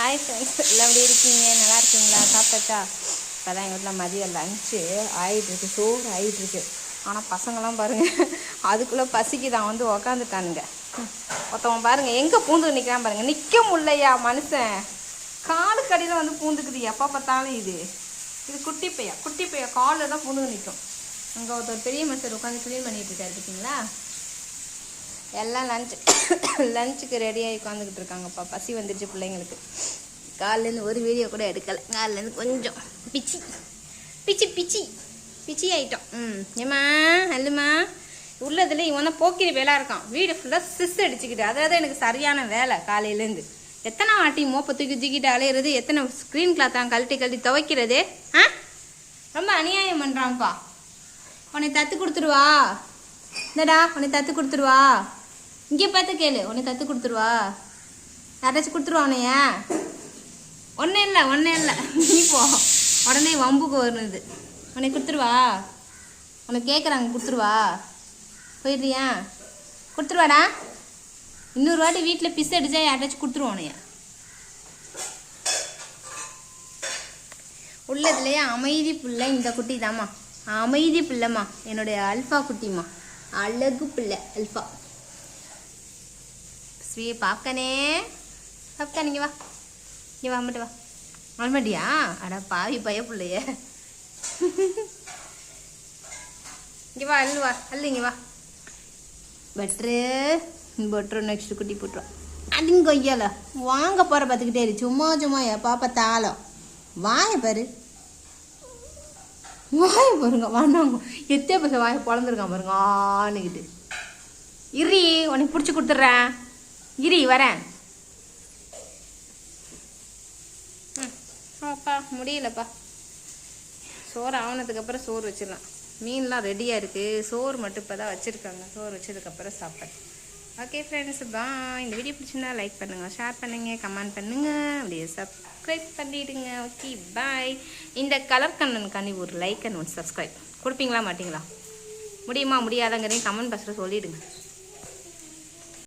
Hi friends, எல்லாம் எப்படி இருக்கீங்க? நல்லா இருக்கீங்களா? சாப்பிட்டாச்சா? இப்போ தான் எங்கள் வீட்டில் மதியம் லஞ்சு ஆகிட்டுருக்கு, சோறு ஆகிட்டுருக்கு. ஆனால் பசங்களாம் பாருங்கள், அதுக்குள்ளே பசிக்கு தான் வந்து உக்காந்துட்டானுங்க. ஒருத்தவன் பாருங்கள் எங்கே பூந்து நிற்கிறான் பாருங்கள். நிற்க முடியலையா மனுஷன், காலு கடியில் வந்து பூந்துக்குது எப்போ பார்த்தாலும். இது குட்டி பையா காலில் தான் பூந்து நிற்கும். அங்கே ஒருத்தர் பெரிய மனுஷர் உட்காந்து க்ளீன் பண்ணிகிட்டு இருக்காரு பார்த்தீங்களா. எல்லாம் லஞ்சுக்கு ரெடியாகி உட்காந்துக்கிட்டு இருக்காங்கப்பா. பசி வந்துடுச்சு பிள்ளைங்களுக்கு. காலிலேருந்து ஒரு வீடியோ கூட எடுக்கலை. காலிலேருந்து கொஞ்சம் பிச்சி ஆகிட்டோம். ஏம்மா அல்லுமா உள்ளதில் இவன் தான் போக்கிரி வேலை இருக்கான். வீடு ஃபுல்லாக சிஸ் அடிச்சுக்கிட்டு, அதாவது எனக்கு சரியான வேலை. காலையிலேருந்து எத்தனை வாட்டி மோப்பை தூக்கிட்டு அலையிறது, எத்தனை ஸ்க்ரீன் கிளாத்தான் கழட்டி துவைக்கிறது. ரொம்ப அநியாயம் பண்ணுறான்ப்பா. உன்னை தத்து கொடுத்துருவா, இந்தடா உன்னை தத்து கொடுத்துருவா. இங்கே பார்த்து கேளு, உன்னை தத்து கொடுத்துருவா. யாராச்சும் கொடுத்துருவா உன்னைய? ஒன்றும் இல்லை நீ போ. உடனே வம்புக்கு வருது. உன்னை கொடுத்துருவா, உனக்கு கேட்குறாங்க கொடுத்துருவா. போயிடுறியா? கொடுத்துருவாடா. இன்னொரு வாட்டி வீட்டில் பிஸ் அடிச்சா யாராச்சும் கொடுத்துருவோம் உன்னைய. உள்ளதுலேயே அமைதி பிள்ளை இந்த குட்டி தாம்மா. அமைதி பிள்ளைம்மா, என்னுடைய அல்ஃபா குட்டிம்மா. அழகு பிள்ளை அல்ஃபா. பாப்கானே இங்கே வா, இங்கே வா, அம்மட்டு வா. அம்மட்டியா? அடா பாவி பைய பிள்ளைய. இங்கே வா, அல்லு இங்கே வா. பட்ரு நெக்ஸ்ட் குட்டி போட்டுருவா. அடிங்க கொய்யால வாங்க போகிற பார்த்துக்கிட்டே இரு. சும்மா பாப்பா தாளம் வாய பாரு, வாய பாருங்க. வாண்டாங்க எத்தே பசங்க வாய பொழந்துருக்கான் பாருங்க. ஆனுக்கிட்டு இரி, உனக்கு பிடிச்சி கொடுத்துட்றேன். இரி வரேன். அப்பா முடியலப்பா. சோறு ஆனதுக்கப்புறம் சோறு வச்சிடலாம். மீன்லாம் ரெடியாக இருக்குது. சோறு மட்டும் இப்போ தான் வச்சுருக்காங்க. சோறு வச்சதுக்கப்புறம் சாப்பிட்டேன். ஓகே ஃப்ரெண்ட்ஸ், பாய். இந்த வீடியோ பிடிச்சிருந்தா லைக் பண்ணுங்கள், ஷேர் பண்ணுங்கள், கமெண்ட் பண்ணுங்கள், அப்படியே சப்ஸ்கிரைப் பண்ணிவிடுங்க. Okay bye. இந்த கலர் கண்ணனுக்காண்டி ஒரு லைக் அண்ட் ஒன் சப்ஸ்கிரைப் கொடுப்பீங்களா மாட்டிங்களா? முடியுமா முடியாதங்கிறதையும் கமெண்ட் பாக்ஸில் சொல்லிவிடுங்க.